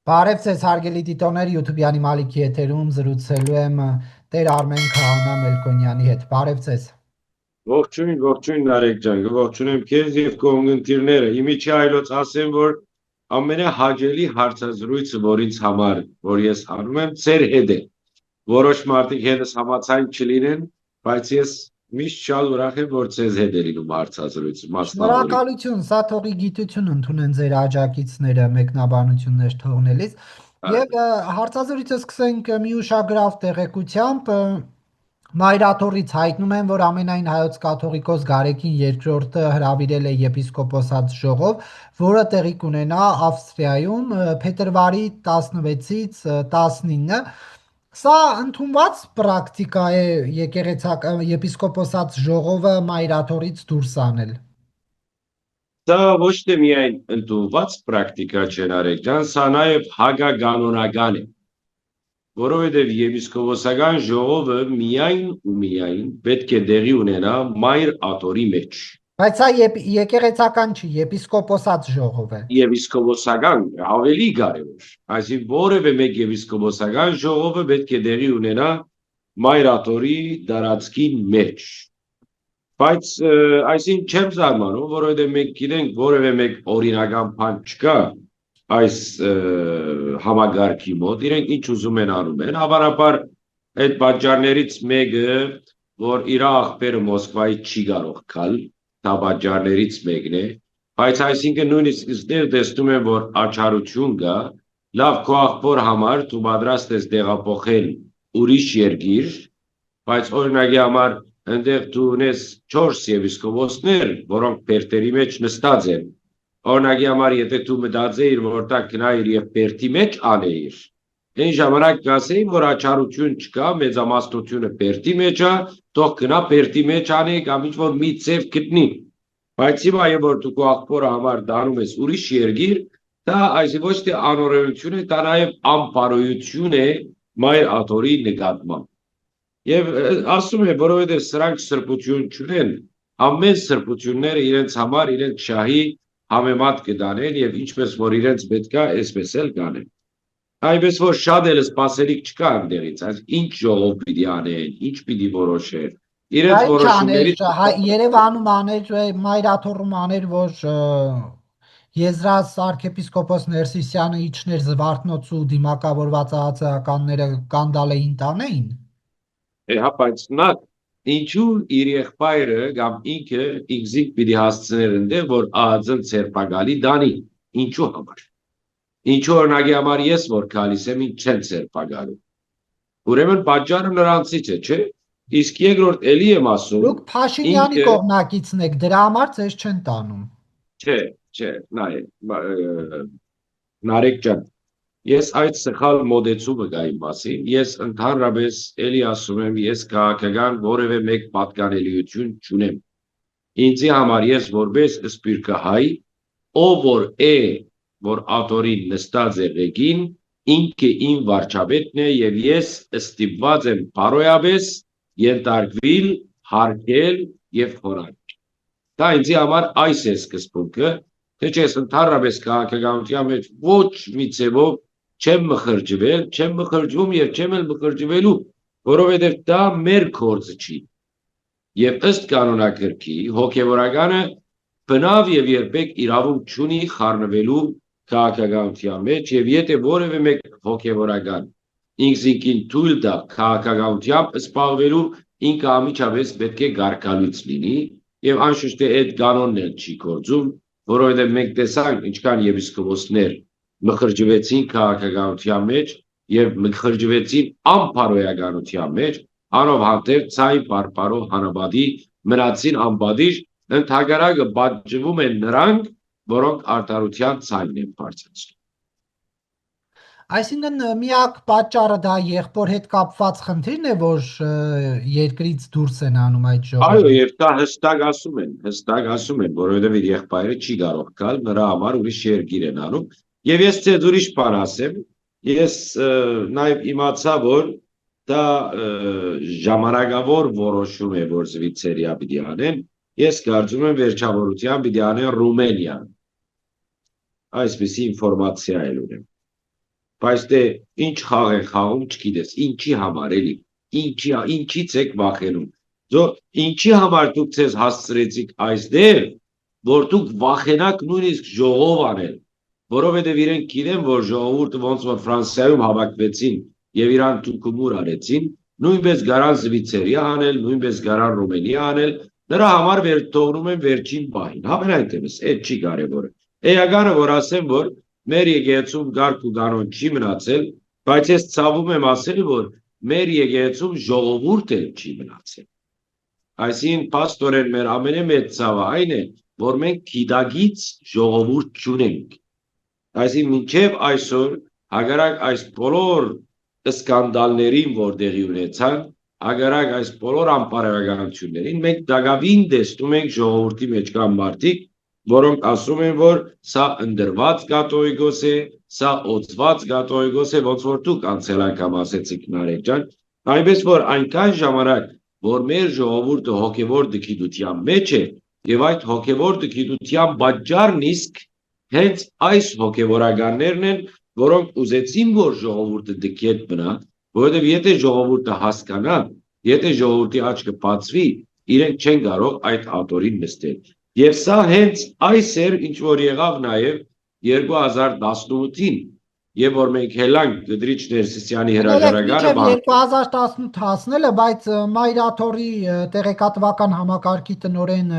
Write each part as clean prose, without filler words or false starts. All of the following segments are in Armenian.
Բարև ձեզ հարգելի դիտողներ, YouTube-յանի Մալիքի եթերում զրուցելու եմ Տեր Արմեն Քահանա Մելքոնյանի հետ։ Բարև ձեզ։ Ողջույն Նարեկ ջան, ողջունեմ քեզ եւ կողմընկերները։ Իմիջի այլոց ասեմ, որ ամենահաճելի հարցազրույցը, որ ինձ համար, որ ես անում եմ, ծեր հետ է։ Որոշ մարդիկ հետս համացայն չլինեն, բայց ես միշտ շատ ուրախ եմ, որ ձեզ հետ է լինում հարցազրույցը, մասնավորի։ Շնորհակալություն, սա թողի գիտություն ընդունեն ձեր աջակիցները մեկնաբանություններ թողնելիս։ Եվ հարցազրույցը սկսենք մի ուշագրավ տեղեկությամբ։ Մայրաթորից հայտնում են, որ ամենայն հայոց կաթողիկոս Գարեգին II-ը հրավիրել է եպիսկոպոսած ժողով, որը տեղի կունենա Ավստրիայում փետրվարի 16-ից 19։ Սա ընդունված պրակտիկա է եպիսկոպոսած ժողովը մայրաթորից դուրս անել։ Դա ոչ թե միայն ընդունված պրակտիկա չէ, Նարեկ ջան, սա նաև հագագանոնական է, որովհետև եպիսկոպոսական ժողովը միայն պետք է տեղի ունենա մայր աթոռի մեջ։ Բայց սա եկեղեցական չի, եպիսկոպոսած ժողով է։ Եպիսկոպոսական ավելի կարևոր, այսինքն որևէ մեկ եպիսկոպոսական ժողովը պետք է տեղի ունենա մայր աթոռի տարածքի մեջ։ Բայց այսինքն չեմ զարմանում, որովհետև մենք գիտենք որևէ մեկ օրինական բան չկա այս համագարքի մոտ, իրենք ինչ ուզում են անում են, հավանաբար այդ պատճառներից մեկը, որ իր աղբերը Մոսկվայից չի կարող գալ, դա պատճառներից մեկն է, բայց այսինքն նույնիսկ իստեղ տեսնում եմ, որ աչարություն կա, լավ քո աղբոր համար դու պատրաստ ես տեղափոխել ուրիշ երկիր, բայց օրինակի համար այնտեղ դու ունես 4 եպիսկոպոսներ, որոնք բերտերի մեջ նստած են։ Օրինակի համար, եթե դու մտածեիր, որ դա գնայիր եւ բերտի մեջ անեիր, այն ժամանակ կասեին, որ աչարություն չկա, մեծամասնությունը բերտի մեջ է, թող գնա բերտի մեջ անի կամ ինչ-որ մի ձև գտնի։ Բայց հիմա որ դու քո աղբորը համար դառնում ես ուրիշ երկիր, դա այսինքն ոչ թե անօրենություն է, դա նաեւ անպարոյություն է մայր աթոռի նկատմամբ։ Եվ ասում եմ, որովհետև սրանք սրբություն չունեն, ամեն սրբությունները իրենց համար իրենց շահի համեմատ կդանեն եւ ինչպես որ իրենց պետքա, այսպես էլ կանեն։ Այնպես որ շատ էլ սպասելիք չկա այնտեղից, ինչ ժողով պիտի անեն, ինչ պիտի որոշեն։ Իրենց որոշումներից Երևանում աներ, մայրաթոռում աներ, որ Եզրաս arczepiskopos Ներսիսյանը իջներ Զվարթնոցու դիմակավորված ԱԱՑ-ականները կանդալեին տանեին։ Հա, բայց նա ինչու իր եղբայրը կամ ինքը ինքզիկ պիտի հասցներ այնտեղ, որ ԱԱՑ-ն ցերպակալի դանի, ինչու համար։ Ինչու օրինակի համար ես որ գալիս եմ, ինչ չեն ցերպակալում։ Ուրեմն պատճառը նրանցից է, չէ՞։ Իսկ երկրորդ էլի եմ ասում, դուք Փաշինյանի կողմնակիցն եք, դրա համար ձեզ չեն տանում։ Չէ, Նարեկ ջան, ես այդ սխալ մոդեցումը կա իմ մասին, ես ընդհանրապես էլի ասում եմ, ես քաղաքական որևէ մեկ պատկանելիություն չունեմ։ Ինձի համար ես որպես սպիրկահայ, ով որ աթոռին նստած է ղեկին, ինքը իմ վարչապետն է եւ ես ստիպված եմ բարոյապես ենթարկվել, հարգել եւ խորհել։ Դա ինձ համար այս է սկզբունքը, թե ես ընդհանրապես քաղաքականության մեջ ոչ մի ձևով չեմ մխրճվել, չեմ մխրճվում եւ չեմ էլ մխրճվելու, որովհետեւ դա մեր գործը չի։ Եվ ըստ կանոնակարգի հոգեվորականը բնավ եւ երբեք իրավունք չունի խառնվելու քաղաքականության մեջ եւ եթե որևէ մեկ հոգեվորական ինքզինքին թույլ տա քաղաքականությամբ զբաղվելու, ինքը ամիջապես պետք է գարկալույց լինի եւ անշուշտ այդ կանոնն էլ չի գործում, որովհետեւ մենք տեսանք ինչքան եպիսկոպոսներ մխրճվեցին քաղաքականության մեջ եւ մխրճվեցին անփարոյականության մեջ, անովհանդերձ ցայ բարբարո հանաբադի մնացին անբադիր, ընդհակառակը պատժվում են նրանք, որոնք արդարության ցայնն են բարձրացնում։ Այսինքն միակ պատճառը դա եղբոր հետ կապված խնդիրն է, որ երկրից դուրս են անում այդ ժողովը։ Այո, եւ դա հստակ ասում են, որովհետեւ իր եղբայրը չի կարող գալ, նրա համար ուրիշ երկիր են անում։ Եվ ես ձեզ ուրիշ բան ասեմ, ես նաեւ իմացա, որ դա ժամանակավոր որոշում է, որ Զվիցերիա պիտի անեն, ես կարծում եմ վերջավորության պիտի անեն Ռումենիան։ Այսպիսի ինֆորմացիա էլ ունեմ։ բայց դե ինչ խաղ են խաղում չգիտես, ինչի համար էլի, ինչից եք վախենում, ինչի համար դուք ձեզ հասցրեցիք այստեղ, որ դուք վախենաք նույնիսկ ժողով անել, որովհետև իրենք գիտեն, որ ժողովուրդը ոնց որ Ֆրանսիայում հավաքվեցին եւ իրան թուքումուր արեցին, նույնպես գարան Զվիցերիա անել, նույնպես գարան Ռումենիա անել, նրա համար թողնում են վերջին պահին, համենայնդեպս, այդ չի կարևորը։ Էականը որ ասեմ, որ մեր եկեղեցում գարկ ու կանոն չի մնացել, բայց ես ցավում եմ ասել, որ մեր եկեղեցում ժողովուրդ էլ չի մնացել։ Այսինքն պաստորեն մեր ամենամեծ ցավը այն է, որ մենք գիտագից ժողովուրդ չունենք։ Այսինքն մինչև այսօր հակառակ այս բոլոր սկանդալներին, որ տեղի ունեցան, հակառակ այս բոլոր անպարերականություններին, մենք դակավին տեսնում ենք ժողովրդի մեջ կան մարդիկ, որոնք ասում են, որ սա ընդրված կաթողիկոս է, սա օծված կաթողիկոս է, ոնց որ դուք անցել անգամ ասեցիք Նարեկ ջան, այնպես որ այնքան ժամանակ, որ մեր ժողովուրդը հոգևոր դգիտության մեջ է, եւ այդ հոգևոր դգիտության պատճառն իսկ հենց այս հոգևորականներն են, որոնք ուզեցին, որ ժողովուրդը դգետ մնա, որովհետև եթե ժողովուրդը հասկանա, եթե ժողովրդի աչքը բացվի, իրենք չեն կարող այդ աթորին նստել։ Եվ սա հենց այս էր, ինչ որ եղավ նաև 2018-ին, եւ որ մենք հելանք Գդրիչ Ներսիսյանի հրաժարականը 2018 հասնելը, բայց Մայրաթորի տեղեկատվական համակարգի տնօրեն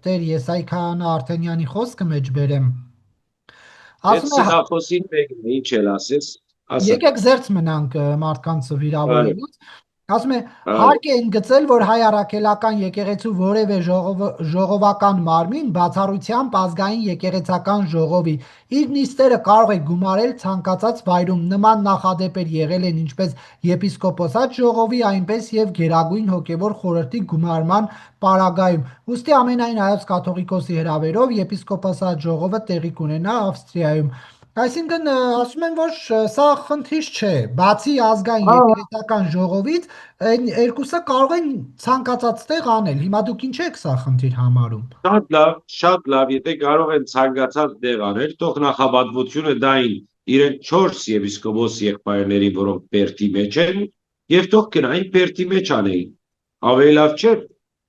Տեր Եսայ Քահանա Արթենյանի խոսքը մեջ բերեմ։ Ասում է ինչ էլ ասես, եկեք զերծ մնանք մարդկանց վիրավորելուց։ Ասում է, հարկ է ընդգծել, որ հայ առաքելական եկեղեցու որևէ ժողովական մարմին բացառությամբ ազգային եկեղեցական ժողովի իր նիստերը կարող է գումարել ցանկացած վայրում, նման նախադեպեր եղել են ինչպես եպիսկոպոսատ ժողովի, այնպես եւ Գերագույն հոգևոր խորհրդի գումարման պարագայում։ Ուստի ամենայն հայոց կաթողիկոսի հրավերով եպիսկոպոսատ ժողովը տեղի կունենա Ավստրիայում։ Այսինքն ասում են, որ սա խնդիր չէ, բացի ազգային եկեղեցական ժողովից, այն երկուսը կարող են ցանկացած տեղ անել։ Հիմա դուք ինչ եք սա խնդիր համարում։ Շատ լավ, եթե կարող են ցանկացած տեղ անել, թող նախաբադվությունը դային իրեն 4 եպիսկոպոս եղբայրների, որոնք Պերտի մեջ են, եւ թող գնային Պերտի մեջ անեին։ Ավելի լավ չէ,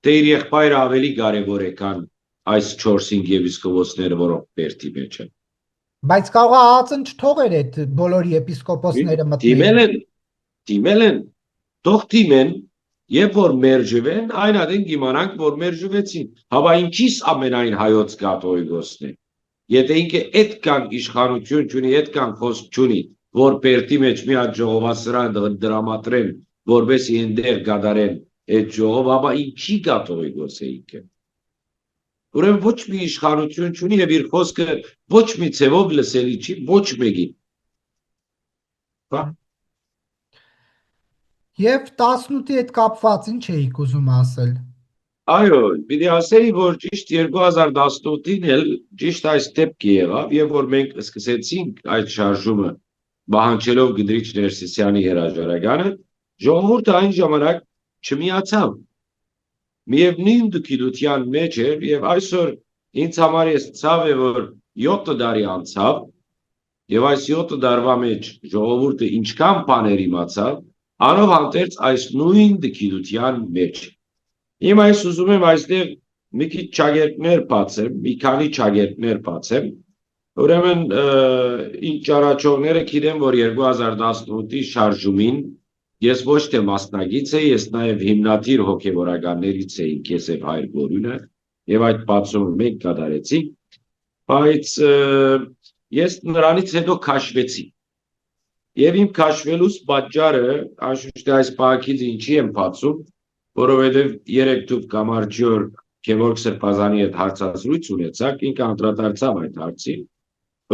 թե իր եղբայրը ավելի կարևոր է, քան այս 4-5 եպիսկոպոսները, որոնք Պերտի մեջ են։ Բայց կարող է ածն չթողեր այդ բոլոր եպիսկոպոսները մտնել։ Դիմել են, թող դիմեն, երբ որ մերժվեն, այն ադեն կիմանանք, որ մերժվեցին։ Հավա ինչի՞ս ամենայն հայոց կաթողիկոսն է։ Եթե ինքը այդքան իշխանություն չունի, այդքան խոսք չունի, որ Պերտի մեջ մի հատ ժողովասրան դրամատրեն, որովհետեւ այնտեղ գադարեն այդ ժողով, հավա ինչի կաթողիկոս է ինքը։ Ուրեմն ոչ մի իշխանություն չունի եւ իր խոսքը ոչ մի ցևով լսելի չի ոչ մեկին։ Եվ 18-ի հետ կապված ինչ էիք ուզում ասել։ Այո, պիտի ասեի, որ ճիշտ 2018-ին էլ ճիշտ այս դեպքը եղավ, եւ որ մենք սկսեցինք այդ շարժումը բանջելով Գդրիչ Ներսիսյանի հրաժարականը, ժողովուրդը այն ժամանակ չմիացավ։ Միևնույն դկիլության մեջ էր եւ այսօր ինձ համար է ցավ է որ 7 տարի անցավ եւ այս 7 տարվա մեջ ժողովուրդը ինչքան բաներ իմացավ անով հանդերձ այս նույն դկիլության մեջ իմ այս ուզում եմ այստեղ մի քիչ ճագերտներ բացեմ մի քանի ճագերտներ բացեմ ուրեմն ինչ առաջողները գիտեմ որ 2018-ի շարժումին Ես ոչ թե մասնագիծ եմ, ես նաև հիմնադիր հոգևորականներից եմ, ես եւ Հայր Գորյունը, եւ այդ բացումը մենք կատարեցինք, բայց ես նրանից հետո քաշվեցի։ Եվ իմ քաշվելուց պատճառը, անշուշտ այս բակից ինչի եմ բացում, որովհետեւ երեք դուք կամարջոր Գևորգ Սրբազանի հետ հարցազրույց ունեցաք, ինքը անդրադարձավ այդ հարցին։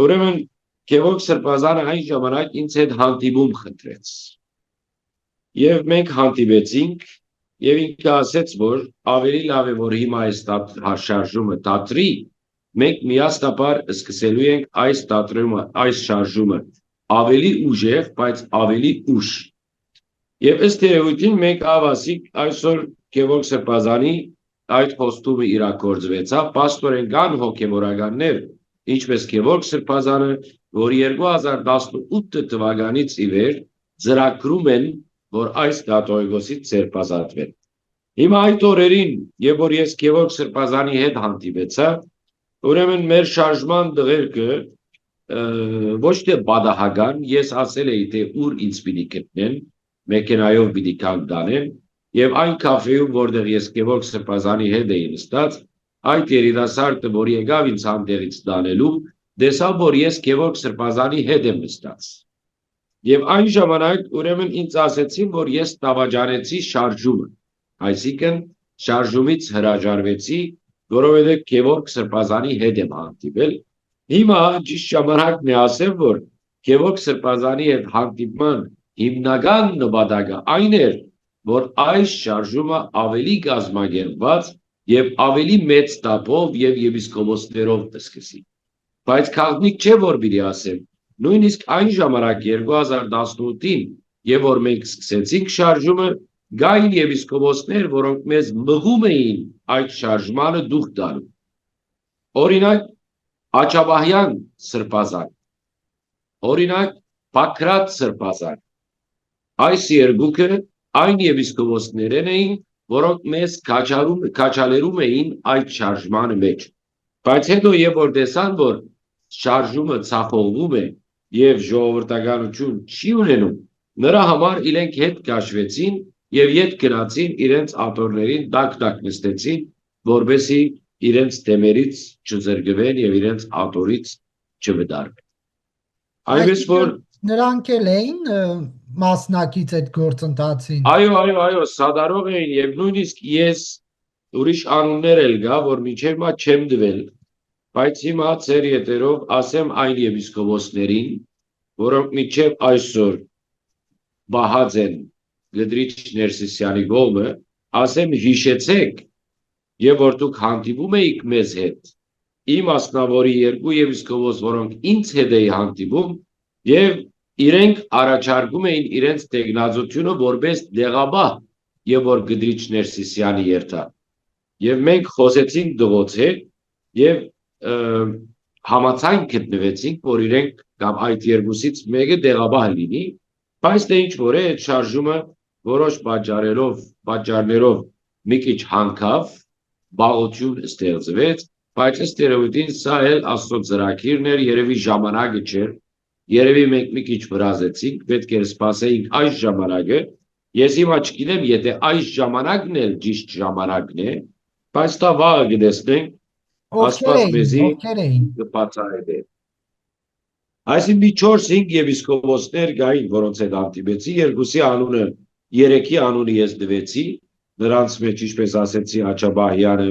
Ուրեմն Գևորգ Սրբազանը այն ժամանակ ինձ հետ հանդիպում խնդրեց։ Եվ մենք հանդիպեցինք եւ ինքը ասեց որ ավելի լավ է որ հիմա այս շարժումը դադրի մենք միասնաբար սկսելու ենք այս դադրումը այս շարժումը ավելի ուժեղ բայց ավելի ուշ եւ ըստ երևույթին մենք ավասիկ այսօր Գևորգ Սրբազանի այդ խոստումը իրագործվեցավ պաստորեն կան հոգեվորականներ ինչպես Գևորգ Սրբազանը, որ 2018 թվականից ի վեր ծրագրում են, որ այս կաթողիկոսից ձերբազատվեն։ Հիմա այդ օրերին, երբ որ ես Գևորգ Սրբազանի հետ հանդիպեցա, ուրեմն մեր շարժման դղերքը ոչ թե բադահական, ես ասել էի, թե ուր ինձ պիտի գտնեն, մեքենայով պիտի կանգնեն, եւ այն կաֆեում, որտեղ ես Գևորգ Սրբազանի հետ էի նստած, այդ երիտասարդը, որ եկավ ինձ հանդերից տանելու, տեսավ, որ ես Գևորգ Սրբազանի հետ եմ նստած։ Եվ այն ժամանակ ուրեմն ինձ ասեցին, որ ես տավաճանեցի շարժումը, այսինքն շարժումից հրաժարվեցի, որովհետև Գևորգ Սրբազանի հետ եմ հանդիպել։ Հիմա ճիշտ ժամանակն է ասեմ, որ Գևորգ Սրբազանի հետ հանդիպման հիմնական նպատակը այն էր, որ այս շարժումը ավելի կազմակերպված եւ ավելի մեծ տապով եւ եպիսկոպոսներով սկսի։ Բայց քաղնիկ չէ, որ պիտի ասեմ, նույնիսկ այն ժամանակ 2018-ին, եւ որ մենք սկսեցինք շարժումը, գային եպիսկոպոսներ, որոնք մեզ մղում էին այդ շարժմանը դուխ տալու։ Օրինակ Աչաբահյան Սրբազան, օրինակ Բաքրատ Սրբազան։ Այս երկուքը այն եպիսկոպոսներն էին, որոնք մեզ քաչալերում էին այդ շարժմանը մեջ։ Բայց հետո երբ որ տեսան, որ շարժումը ցախողվում է եւ ժողովրդականություն չի ունենում, նրա համար իրենք հետ կաշվեցին եւ ետ գնացին իրենց աթոռներին տակ նստեցին, որբեսի իրենց դեմերից չզրկվեն եւ իրենց աթոռից չվտարվեն։ Այնպես որ նրանք էլ էին մասնակից այդ գործընթացին։ Այո, սադարող էին եւ նույնիսկ ես ուրիշ անուններ էլ գա, որ մինչև հիմա չեմ դվել, բայց հիմա ծեր ետերով ասեմ այն եպիսկոպոսներին, որոնք մինչև այսօր բահած են Գդրիչ Ներսիսյանի կողմը, ասեմ հիշեցեք, եւ որ դուք հանդիպում էիք մեզ հետ, իմ ասնավորի երկու եպիսկոպոս, որոնք ինձ հետ էի հանդիպում, եւ իրենք առաջարկում էին իրենց տեխնազությունը որպես դեղաբահ եւ որ Գդրիչ Ներսիսյանի երթա։ Եվ մենք խոսեցինք դղոց հետ եւ համաձայն գտնվեցինք, որ իրենք կամ այդ երկուսից մեկը դեղաբահ լինի, բայց դե ինչ որ է այդ շարժումը որոշ պատճառներով մի քիչ հանգավ, բաղություն ստեղծվեց, բայց ըստ երևույթին սա էլ Աստծո ծրագիրն էր, երևի ժամանակը չէր, երևի մենք մի քիչ վրազեցինք, պետք էր սպասեինք այս ժամանակը, ես հիմա չգիտեմ, եթե այս ժամանակն էլ ճիշտ ժամանակն է, բայց դա վաղը կտեսնենք, Աստված մեզի կբացահայտի։ Այսինքն մի 4-5 եպիսկոպոսներ կային, որոնց հետ հանդիպեցի, երկուսի անունը, երեքի անունը ես տվեցի, նրանց մեջ ինչպես ասեցի Աչաբահյանը,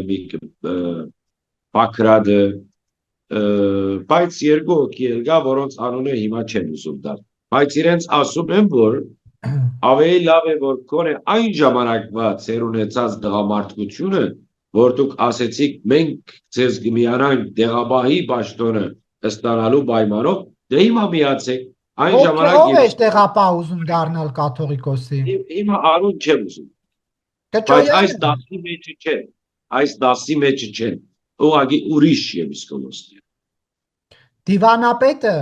Բաքրատը, բայց երկու հոգի էլ կա, որոնց անունը հիմա չեմ ուզում տալ։ Բայց իրենց ասում եմ, որ ավելի լավ է, որ կոնե այն ժամանակվա ծեր ունեցած դղամարդկությունը, որ դուք ասեցիք մենք ձեզ կմիանանք դեղաբահի պաշտոնը ստանալու պայմանով, դե հիմա միացեք, այն ժամանակ ով է տեղապահ ուզում դառնալ կաթողիկոսի։ Հիմա անուն չեմ ուզում։ Բայց այս դասի մեջը չեն, ուղղակի ուրիշ եպիսկոպոսներ։ Դիվանապետը։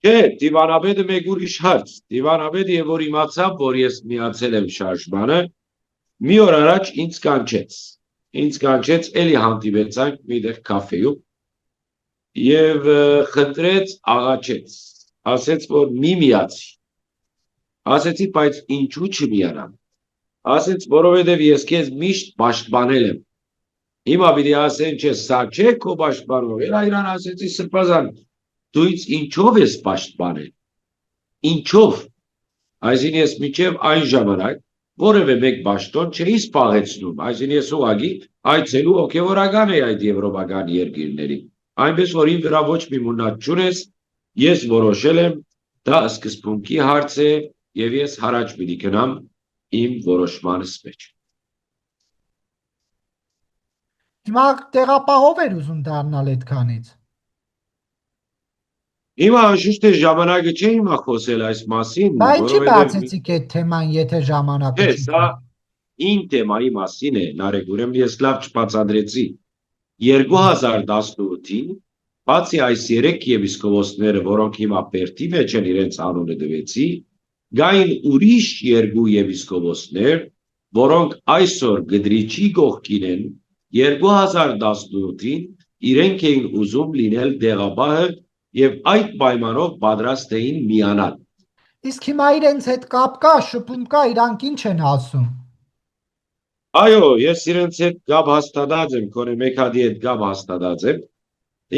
Չէ, դիվանապետը մեկ ուրիշ հարց։ Դիվանապետը եւ որ իմացավ, որ ես միացել եմ շարժմանը, մի օր առաջ ինձ կանչեց, էլի հանդիպեցանք միտեղ կաֆեում եւ խնդրեց, աղաչեց, ասեց, որ մի միացի։ Ասեցի, բայց ինչու չմիանամ։ Ասեց, որովհետև ես քեզ միշտ պաշտպանել եմ։ Հիմա պիտի ասեն, չէ, սա չէ քո պաշտպանող։ Իրան ասեցի, Սրբազան, դու ինձ ինչով ես պաշտպանել։ Ինչով։ Այսինքն ես մինչև այն ժամանակ որևէ մեկ պաշտոն չէի սպաղեցնում, այսինքն ես ուղղակի այցելու հոգևորական էի այդ եվրոպական երկիրների։ Այնպես որ իմ վրա ոչ մի մունած չունես, ես որոշել եմ, դա սկզբունքի հարց է եւ ես հարաճ պիտի գնամ իմ որոշմանս մեջ։ Հիմա տեղապահով էր ուզում դառնալ այդքանից։ Հիմա անշուշտ է ժամանակը չէ հիմա խոսել այս մասին, բայց ինչի բացեցիք այդ թեման, եթե ժամանակը չէ։ Սա ին թեմայի մասին է, Նարեկ, ուրեմն ես լավ չբացատրեցի։ 2018-ին Բացի այս երեք եպիսկոպոսները, որոնք հիմա Պերտի մեջ են իրենց անունը դվեցի, գային ուրիշ երկու եպիսկոպոսներ, որոնք այսօր գդրիչի կողքին են 2018-ին իրենք էին ուզում լինել դեղաբահը եւ այդ պայմանով պատրաստ էին միանալ։ Իսկ հիմա իրենց հետ կապ կա, շփում կա, իրանք ինչ են ասում։ Այո, ես իրենց հետ կապ հաստատած եմ, քոնե մեկ հատի հետ կապ հաստատած եմ։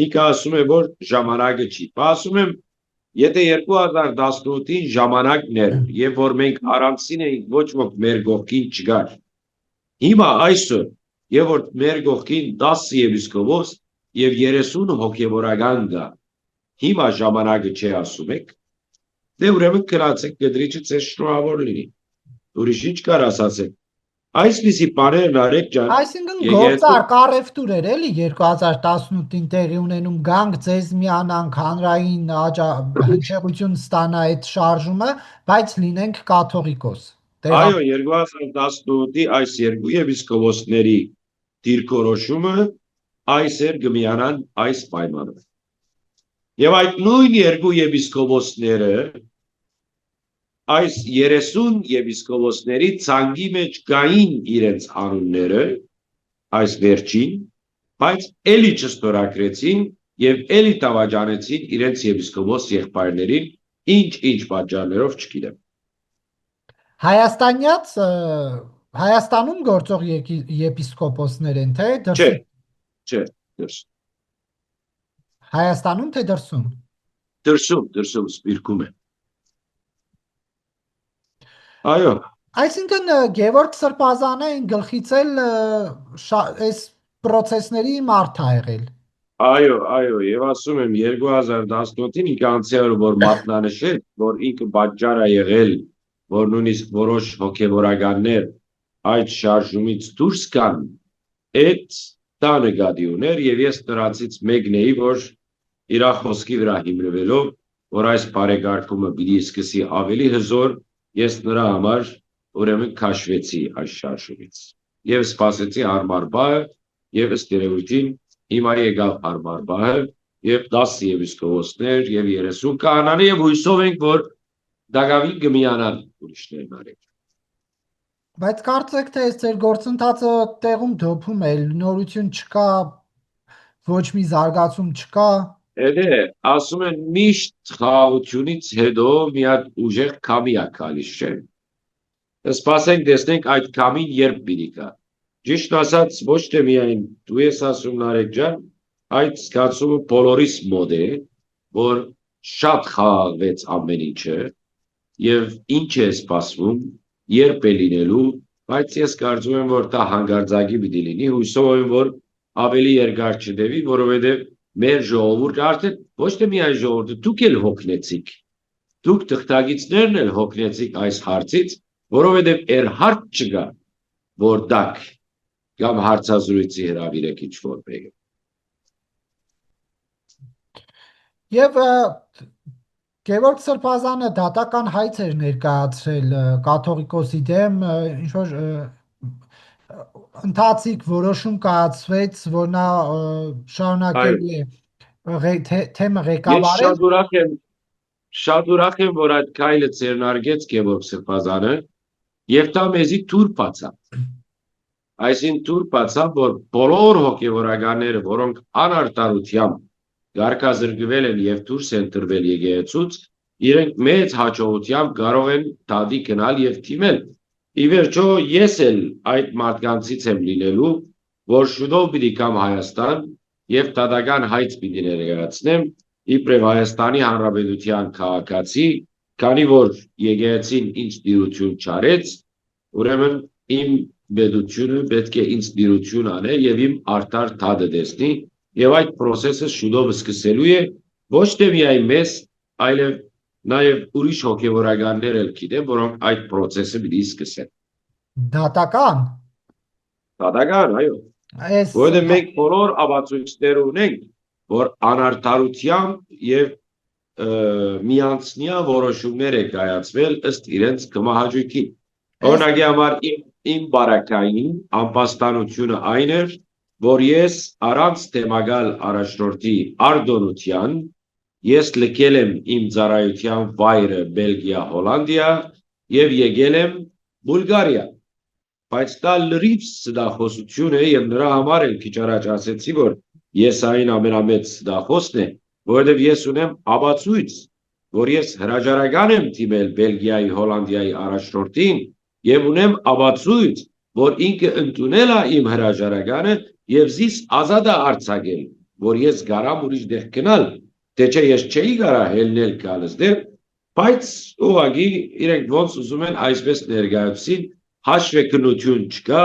Ինքը ասում է, որ ժամանակը չի։ Բա ասում եմ, եթե 2018-ին ժամանակն էր, եւ որ մենք առանցին էինք, ոչ ոք մեր կողքին չգար։ Հիմա այսօր, եւ որ մեր կողքին 10 եպիսկոպոս եւ 30 հոգեվորական կա, հիմա ժամանակը չի ասում եք, դե ուրեմն գնացեք գդրիչը ձեզ շնորհավոր լինի։ Ուրիշ ինչ կար ասացեք։ Այսպիսի բաներն արեք ջան։ Այսինքն գործար կարևտուր էր էլի 2018-ին տեղի ունենում, գանք ձեզ միանանք, հանրային հնչեղություն ստանա այդ շարժումը, բայց լինենք կաթողիկոս։ Այո, 2018-ի այս երկու եպիսկոպոսների դիրքորոշումը այս էր գմիանան այս պայմանով։ Եվ այդ նույն երկու եպիսկոպոսները այս 30 եպիսկոպոսների ցանկի մեջ կային իրենց անունները, այս վերջին, բայց էլի չստորագրեցին եւ էլի տավաճանեցին իրենց եպիսկոպոս եղբայրներին, ինչ պատճառներով չգիտեմ։ Հայաստանյաց Հայաստանում գործող եպիսկոպոսներ են, թե դրսում։ Չէ, դրսում։ Հայաստանում թե դրսում։ Դրսում սպիրկում է։ Այո։ Այսինքն Գևորգ Սրբազանը գլխից էլ այս process-ների մարդ ա եղել։ Այո, եւ ասում եմ 2018-ին ինքը անցյալ որ մատնանշել, որ ինքը պատճառ է եղել, որ նույնիսկ որոշ հոգեվորականներ այդ շարժումից դուրս գան, այդ դա նկատի ուներ եւ ես նրանցից մեկն էի, որ իր խոսքի վրա հիմնվելով, որ այս բարեկարգումը պիտի սկսի ավելի հզոր, ես նրա համար ուրեմն քաշվեցի այս շարժումից եւ սպասեցի հարմար բահը եւ ըստ երևույթին հիմա եկավ հարմար բահը եւ 10 եպիսկոպոսներ եւ 30 քահանաներ եւ հույսով ենք որ դակավին կմիանան ուրիշներն արեք։ Բայց կարծեք թե այս ձեր գործընթացը տեղում դոփում է, նորություն չկա, ոչ մի զարգացում չկա։ Էլի ասում են միշտ խաղաղությունից հետո մի հատ ուժեղ քամի է գալիս, չէ՞։ Սպասենք տեսնենք այդ քամին երբ պիտի գա։ Ճիշտ ասած ոչ թե միայն դու ես ասում Նարեկ ջան, այդ զգացումը բոլորիս մոտ է, որ շատ խաղաղվեց ամեն ինչը եւ ինչ է սպասվում, երբ է լինելու, բայց ես կարծում եմ որ դա հանգարձակի պիտի լինի, հույսով եմ որ ավելի երկար չդեվի, որովհետեւ մեր ժողովուրդը արդեն ոչ թե միայն ժողովուրդը, դուք էլ հոգնեցիք, դուք թղթակիցներն էլ հոգնեցիք այս հարցից, որովհետև էր հարց չկա, որ դակ կամ հարցազրույցի հրավիրեք ինչ-որ մեկը։ Եվ Գևորգ Սրբազանը դատական հայց էր ներկայացրել կաթողիկոսի դեմ, ինչ-որ ընթացիկ որոշում կայացվեց, որ նա շարունակել է թեմը ղեկավարել։ Ես շատ ուրախ եմ, որ այդ քայլը ձեռնարկեց Գևորգ Սրբազանը եւ դա մեզի թուր բացավ։ Այսին թուր բացավ, որ բոլոր հոգեվորականները, որոնք անարտարությամբ գարկազրկվել են եւ դուրս են տրվել եկեղեցուց, իրենք մեծ հաջողությամբ կարող են դատի գնալ եւ թիմել։ Ի վերջո ես էլ այդ մարդկանցից եմ լինելու, որ շուտով պիտի կամ Հայաստան եւ դատական հայց պիտի ներկայացնեմ իբրև Հայաստանի Հանրապետության քաղաքացի, քանի որ եկեղեցին ինչ դիրություն չարեց, ուրեմն իմ պետությունը պետք է ինձ դիրություն անե եւ իմ արդար դատը տեսնի եւ այդ process-ը շուտով սկսելու է ոչ թե միայն մեզ, այլև նաեւ ուրիշ հոգեվորականներ էլ գիտեմ, որոնք այդ process-ը պիտի սկսեն։ Դատական, այո։ Որովհետեւ մենք բոլոր ապացույցներ ունենք, որ անարդարությամբ եւ միանցնյա որոշումներ է կայացվել ըստ իրենց կմահաճույքի։ Օրինակի համար իմ բարակային անպաստանությունը այն էր, որ ես առանց թեմագալ առաջնորդի արտոնության ես լքել եմ իմ ծառայության վայրը Բելգիա, Հոլանդիա եւ եկել եմ Բուլղարիա, բայց դա լրիվ սդախոսություն է եւ նրա համար էլ քիչ առաջ ասեցի, որ ես այն ամենամեծ սդախոսն է, որովհետեւ ես ունեմ ապացույց, որ ես հրաժարական եմ թիմել Բելգիայի, Հոլանդիայի առաջնորդին եւ ունեմ ապացույց, որ ինքը ընդունել է իմ հրաժարականը եւ զիս ազատ է արձակել, որ ես գարամ ուրիշ դեղ գնալ, թե չէ ես չէի կարա հելնել գալս դեր, բայց ուղղակի իրենք ոնց ուզում են այսպես ներկայացին, հաշվեկնություն չկա,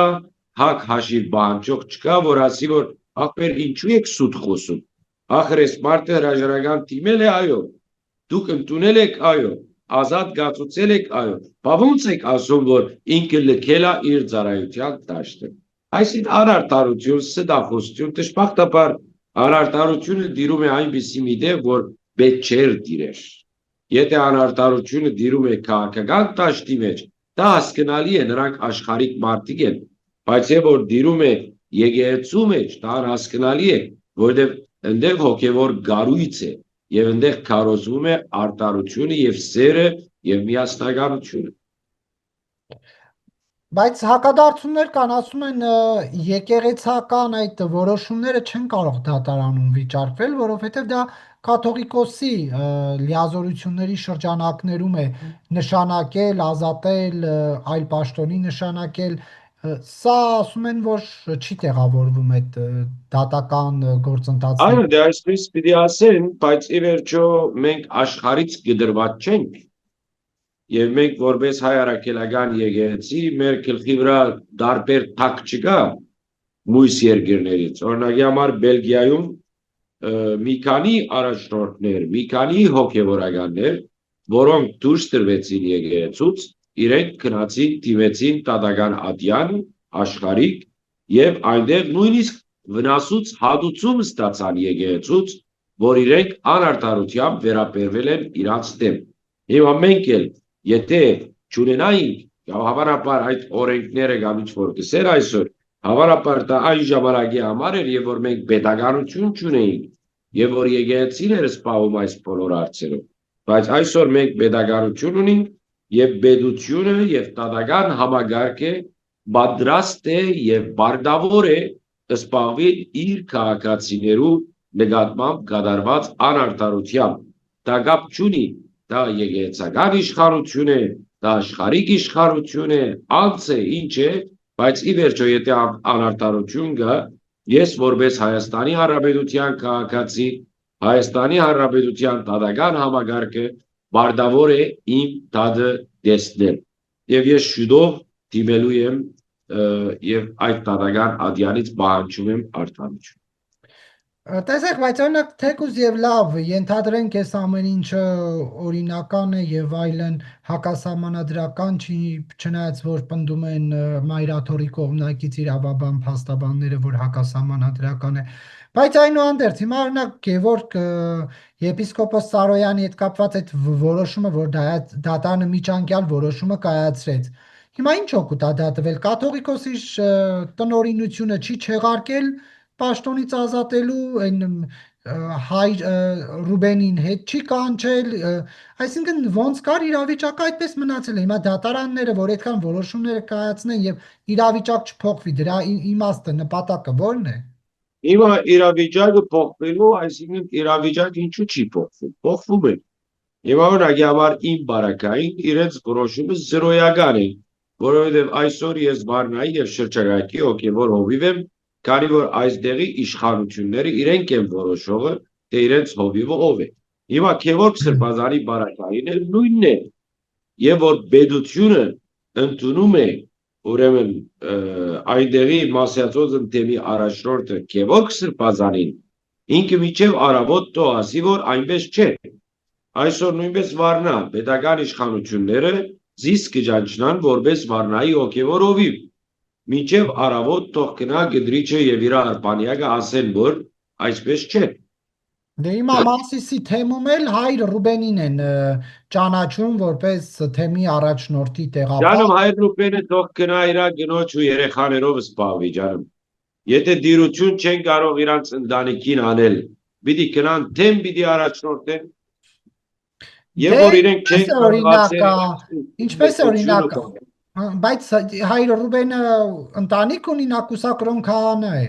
հակ հաշիվ բանջող չկա, որ ասի որ ախպեր ինչու եք սուտ խոսում, ախր այս մարդը հրաժարական թիմել է, այո, դուք ընդունել եք, այո, ազատ գացուցել եք, այո, բա ոնց եք ասում, որ ինքը լքել է իր ծառայության դաշտը։ Այսինքն անարտարություն, սդախոսություն, դժբախտաբար անարտարությունը դիրում է այնպիսի մի դեպ, որ պետք չէր դիրեր։ Եթե անարտարությունը դիրում է քաղաքական դաշտի մեջ, դա հասկանալի է, նրանք աշխարհիկ մարդիկ են, բայց եթե որ դիրում է եկեղեցու մեջ, դա հասկանալի է, որովհետև այնտեղ հոգևոր գառույց է, եւ այնտեղ քարոզվում է արտարությունը եւ սերը եւ միասնականությունը։ Բայց հակադարձություններ կան, ասում են եկեղեցական այդ որոշումները չեն կարող դատարանում վիճարկվել, որովհետև դա կաթողիկոսի լիազորությունների շրջանակներում է նշանակել, ազատել, այլ պաշտոնի նշանակել, սա ասում են, որ չի տեղավորվում այդ դատական գործընթացը։ Այո, դե այսպես պիտի ասեն, բայց ի վերջո մենք աշխարհից գդրված չենք։ Եվ մենք որպես հայ առաքելական եկեղեցի մեր գլխի վրա դարբեր թակ չկա մույս երկրներից։ Օրինակի համար Բելգիայում մի քանի առաջնորդներ, մի քանի հոգևորականներ, որոնք դուրս տրվեցին եկեղեցուց, իրենք գնացին դիմեցին տադական ատյան, աշխարհիկ եւ այնտեղ նույնիսկ վնասուց հատուցում ստացան եկեղեցուց, որ իրենք անարտարությամբ վերաբերվել են իրանց դեմ։ Հիմա մենք էլ եթե չունենայինք հավանաբար այդ օրենքները կամ ինչ որ գսեր այսօր, հավանաբար դա այն ժամանակի համար էր, եւ որ մենք pedagogiություն չունեինք, եւ որ եկեղեցին էր սպառում այս բոլոր հարցերով, բայց այսօր մենք pedagogiություն ունենք եւ պետությունը եւ տադական համագարկը պատրաստ է եւ բարդավոր է սպառվի իր քաղաքացիներու նկատմամբ կատարված անարտարությամբ։ Դա կապ չունի, դա եկեղեցական իշխանություն է, դա աշխարհիկ իշխանություն է, անց է, ինչ է, բայց ի վերջո եթե անարտարություն կա, ես որպես Հայաստանի Հանրապետության քաղաքացի, Հայաստանի Հանրապետության տադական համագարկը բարդավոր է իմ դադը տեսնել։ Եվ ես շուտով դիմելու եմ եւ այդ տադական ադյանից պահանջում եմ արդարություն։ Տեսեք, բայց օրինակ թեկուզ եւ լավ, ենթադրենք այս ամեն ինչը օրինական է եւ այլն հակասահմանադրական չի, չնայած որ պնդում են Մայրաթորի կողմնակից իրավաբան փաստաբանները, որ հակասահմանադրական է, բայց այնուհանդերձ հիմա օրինակ Գևորգ եպիսկոպոս Սարոյանի հետ կապված այդ որոշումը, որ դատարանը միջանկյալ որոշումը կայացրեց, հիմա ինչ օգուտ է դա տվել, կաթողիկոսի տնօրինությունը չի չեղարկել պաշտոնից ազատելու այն հայ Ռուբենին հետ չի կանչել, այսինքն ոնց կար իրավիճակը այդպես մնացել է, հիմա դատարանները, որ այդքան որոշումները կայացնեն եւ իրավիճակ չփոխվի, դրա իմաստը, նպատակը ո՞րն է։ Հիմա իրավիճակը փոխվելու, այսինքն իրավիճակը ինչու չի փոխվում, փոխվում է։ Հիմա օրինակի համար իմ բարակային իրենց որոշումը զրոյական է, որովհետև այսօր ես Վարնայի եւ շրջակայքի հոգևոր հովիվ եմ, քանի որ այս դեղի իշխանությունները իրենք են որոշողը, թե իրենց հովիվը ով է։ Հիմա Գևորգ Սրբազանի բարակային էլ նույնն է, եւ որ պետությունը ընդունում է ուրեմն այնտեղի մասիացոց ընտեմի առաջնորդը Գևորգ Սրբազանին, ինքը միջև առավոտ տո ասի, որ այնպես չէ։ Այսօր նույնպես Վարնա պետական իշխանությունները զիս կճանչնան որպես Վարնայի հոգևոր հովիվ։ Մինչև առավոտ թող գնա գդրիչը եւ իր արբանյակը ասեն, որ այսպես չէ։ Դե հիմա Մասիսի թեմում էլ հայր Ռուբենին են ճանաչում որպես թեմի առաջնորդի տեղակալ։ Ջանում հայր Ռուբենը թող գնա իր գնոջ ու երեխաներով զբաղվի, ջանում։ Եթե դիրություն չեն կարող իրանց ընտանիքին անել, պիտի գնան թեմ պիտի առաջնորդեն, Դե եւ որ իրենք ինչպես չեն է օրինակ, կարողացել իրենց ինչպես է մեծությունը օրինակ, կողմել։ բայց հայր Ռուբենը ընտանիք ունի, նա կուսակրոն քահանա է։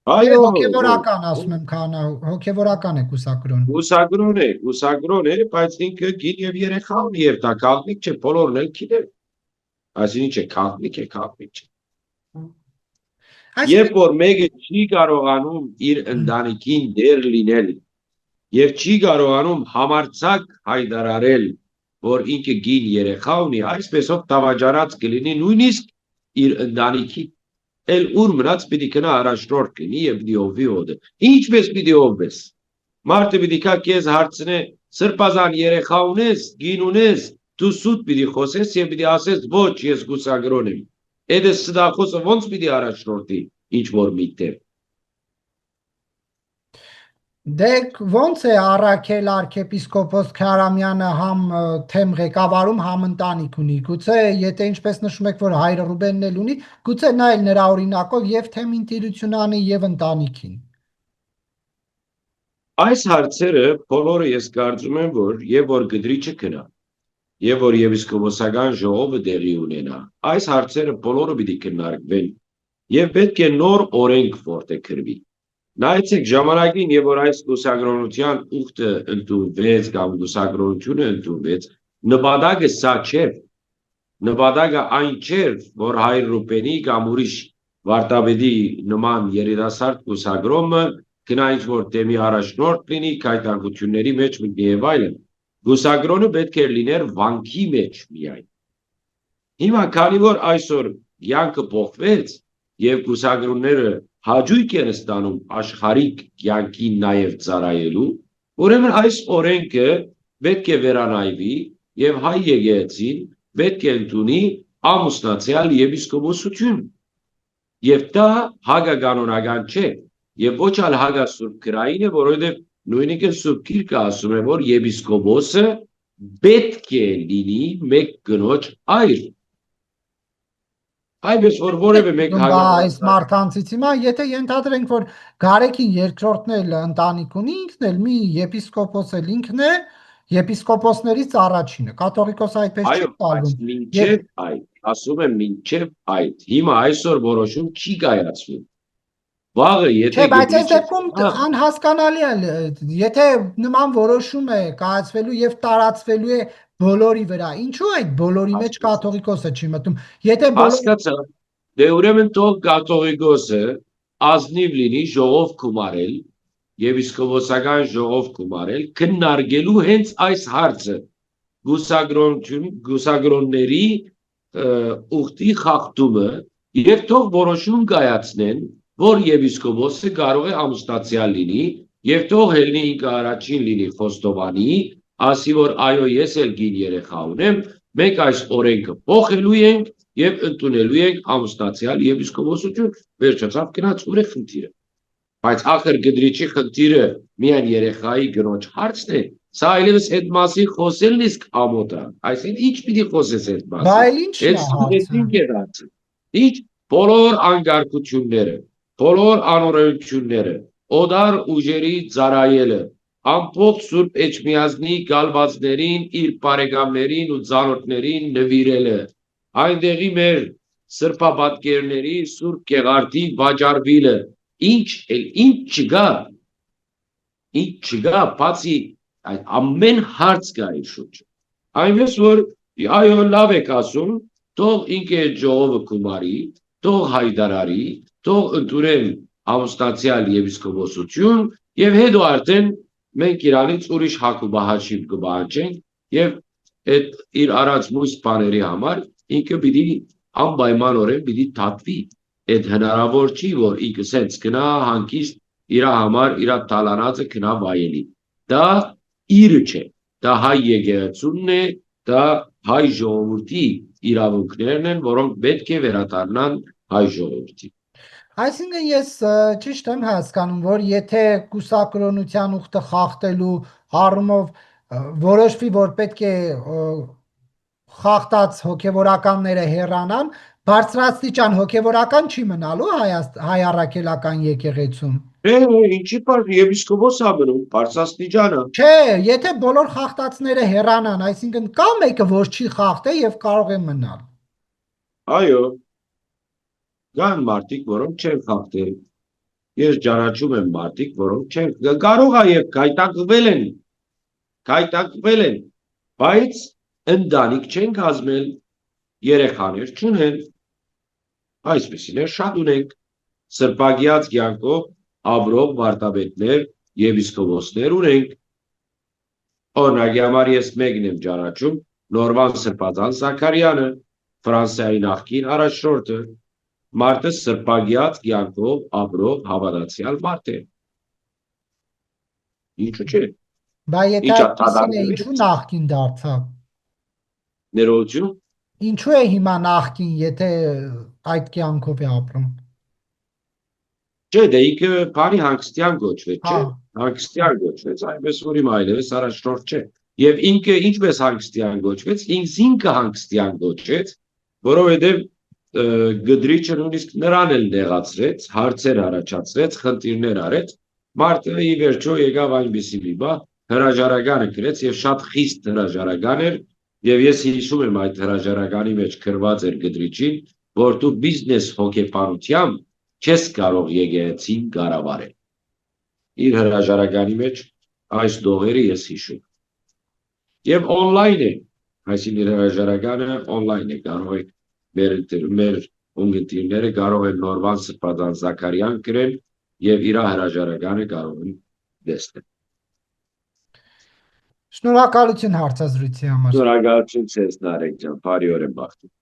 Թե Այո, հոգևորական ասում եմ քահանա, հոգևորական է կուսակրոն։ Կուսակրոն է, բայց ինքը գին եւ երեխա ունի եւ դա կաղնիկ չէ, բոլորն էլ գիտեն։ Այսինքն չէ, կաղնիկ է, կաղնիկ չէ։ Երբ Այսինքն որ մեկը չի կարողանում իր ընտանիքին դեր լինել եւ չի կարողանում համարցակ հայտարարել, որ ինքը գին երեխա ունի, այսպեսով դավաճանած կլինի նույնիսկ իր ընտանիքի էլ ուր մնաց պիտի գնա առաջնորդ լինի եւ պիտի ովի ոդը։ Ինչպես պիտի ովես։ Մարդը պիտի կա քեզ հարցնե սրբազան երեխա ունես, գին ունես, դու սուտ պիտի խոսես եւ պիտի ասես ոչ, ես գուսագրոն եմ։ Էդը սդախոսը ոնց պիտի առաջնորդի ինչ որ միտեղ։ դե ո՞նց է Առաքել arczepiskopos Քարամյանը համ թեմ ղեկավարում, համ ընտանիք ունի։ Գուցե եթե ինչպես նշում եք, որ հայր Ռուբենն էլ ունի, գուցե նա էլ նրա օրինակով եւ թեմ ինտելիգենցիան անի եւ ընտանիքին։ Այս հարցերը բոլորը ես կարծում եմ, որ եւ որ գդրիչը կնա, եւ որ եպիսկոպոսական ժողովը դեղի ունենա, այս հարցերը բոլորը պիտի քննարկվեն եւ պետք է նոր օրենք որդեգրվի։ Նայեցեք ժամանակին, եւ որ այս լուսագրոնության ուխտը ընդունվեց կամ լուսագրոնությունը ընդունվեց, նպատակը սա չէ, նպատակը այն չէ, որ հայր Ռուբենի կամ ուրիշ վարտաբեդի նման երիտասարդ լուսագրոմը գնա ինչ որ թեմի առաջնորդ լինի, կայտակությունների մեջ մտնի եւ այլն։ Լուսագրոնը պետք է լիներ վանքի մեջ միայն։ Հիմա քանի որ այսօր յանքը փոխվեց եւ լուսագրոնները հաջույք են ստանում աշխարհիկ յանքին նաև ծառայելու, ուրեմն այս օրենքը պետք է վերանայվի եւ հայ եկեղեցին պետք է ընդունի ամուսնացիալ եպիսկոպոսություն։ Եվ դա հագականոնական չէ, եւ ոչ ալ հագասուրբ գրային է, որովհետեւ նույնիսկ սուրբ գիրքը ասում է, որ եպիսկոպոսը պետք է լինի մեկ կնոջ այր։ Այդպես որ որևէ մեկ Այս մարդկանցից հիմա եթե ենթադրենք, որ Գարեգին երկրորդն էլ ընտանիք ունի, ինքն էլ մի եպիսկոպոս էլ ինքն է, եպիսկոպոսներից առաջինը, կաթողիկոս այդպես չի այո, բայց տարվում։ մինչև այդ, ասում եմ մինչև այդ, հիմա այսօր որոշում չի կայացվում։ Վաղը Չէ, եթե բայց այս գդրիչը դեպքում անհասկանալի է, եթե նման որոշում է կայացվելու եւ տարածվելու է բոլորի վրա, ինչու այդ բոլորի մեջ կաթողիկոսը չի մտնում։ Եթե բոլոր հասկացա, դե ուրեմն թող կաթողիկոսը ազնիվ լինի ժողով գումարել, եպիսկոպոսական ժողով գումարել, քննարկելու հենց այս հարցը գուսագրոնների ուխտի խախտումը եւ թող որոշում կայացնեն, որ եպիսկոպոսը կարող է ամուսնացիալ լինի եւ թող ելնի ինքը առաջին լինի խոստովանի, ասի որ այո ես էլ գին երեխա ունեմ, մենք այս օրենքը փոխելու ենք եւ ընդունելու ենք ամուսնացիալ եպիսկոպոսություն, վերջացավ գնաց ուր է խնդիրը։ Բայց ախր գդրիչի խնդիրը միայն երեխայի գնոջ հարցն է, սա այլևս այդ մասին խոսելն իսկ ամոթ է, այսինքն ինչ պիտի խոսես այդ մասին։ Բայց ի՞նչն է հարցը։ Ինչ է դարձել։ Ինչ բոլոր անկարգությունները, բոլոր անօրենությունները, օդար ուժերի ծառայելը, ամբողջ Սուրբ Էջմիածնի գալվածներին, իր բարեկամներին ու ծանոթներին նվիրելը, այնտեղի մեր սրբապատկերների Սուրբ Գեղարդի վաճառվելը, ինչ չկա, բացի այդ ամեն հարց կա իր շուրջը։ Այնպես որ այո լավ եք ասում, թող ինքը ժողովը գումարի, թող հայտարարի, թող ընդունեն ամուսնացիալ եպիսկոպոսություն եւ հետո արդեն մենք իրանից ուրիշ հակուբահաշիվ կբահանջենք եւ այդ իր առած մույս բաների համար ինքը պիտի անպայմանորեն պիտի դատվի։ Այդ հնարավոր չի, որ ինքը սենց գնա հանկիստ իր համար իր տալանածը գնա վայելի։ Դա իրը չէ, դա հայ եկեղեցուն է, դա հայ ժողովրդի իրավունքներն են, որոնք պետք է վերադառնան հայ ժողովրդին։ Այսինքն ես ճիշտ եմ հասկանում, որ եթե կուսակրոնության ուխտը խախտելու առումով որոշվի, որ պետք է խախտած հոգևորականները հեռանան, Բարձրաստիճան հոգևորական չի մնալու հայ առաքելական եկեղեցում։ Ինչի պար եպիսկոպոս ա բնում, բարձրաստիճանը։ Չէ, եթե բոլոր խախտածները հեռանան, այսինքն կա մեկը, որ չի խախտել եւ կարող է մնալ։ Այո, կան մարդիկ, որոնք չեն խախտել։ Ես ճանաչում եմ մարդիկ, որոնք չեն, կարող է եւ կայտակվել են, բայց ընտանիք չեն կազմել, երեխաներ չունեն, այսպեսիներ շատ ունենք, սրբագիած կյանքով ապրող վարդապետներ եւ իսկովոսներ ունենք, օրինակի համար ես մեկն եմ ճանաչում, Նորման Սրբազան Զաքարյանը, Ֆրանսիայի նախկին առաջնորդը, մարդը սրբագիած կյանքով ապրող հավատացյալ մարդ է։ Ինչու՞ չէ։ Բա եթե Ինչա այդպեսին է, տադարներ ինչու նախքին դարձավ։ ներողություն։ Ինչու է հիմա նախքին, եթե այդ կյանքով է ապրում։ Չէ, դե ինքը բարի հանգստյան գոչվեց, չէ։ Հա։ Հանգստյան գոչվեց, այնպես որ հիմա այլևս առաջնորդ չէ։ Եվ ինքը ինչպես հանգստյան գոչվեց, ինքը հանգստյան գոչեց, որովհետև գդրիչը նույնիսկ նրան էլ նեղացրեց, հարցեր առաջացրեց, խնդիրներ արեց, մարդը ի վերջո եկավ այնպիսի մի բան, հրաժարականը գրեց եւ շատ խիստ հրաժարական էր, եւ ես հիշում եմ այդ հրաժարականի մեջ գրված էր գդրիչին, որ դու բիզնես հոգեբանությամբ չես կարող եկեղեցին կառավարել։ Իր հրաժարականի մեջ այս դողերը ես հիշում։ Եվ on-line է, այսինքն հրաժարականը on-line է, կարող եք մեր ունգընտիրները կարող են Նորման Սրբազան Զաքարյան գրել եւ իր հրաժարականը կարող են տեսնել։ Շնորհակալություն հարցազրույցի համար։ Շնորհակալություն ձեզ Նարեկ ջան, բարի օր եմ բախտում։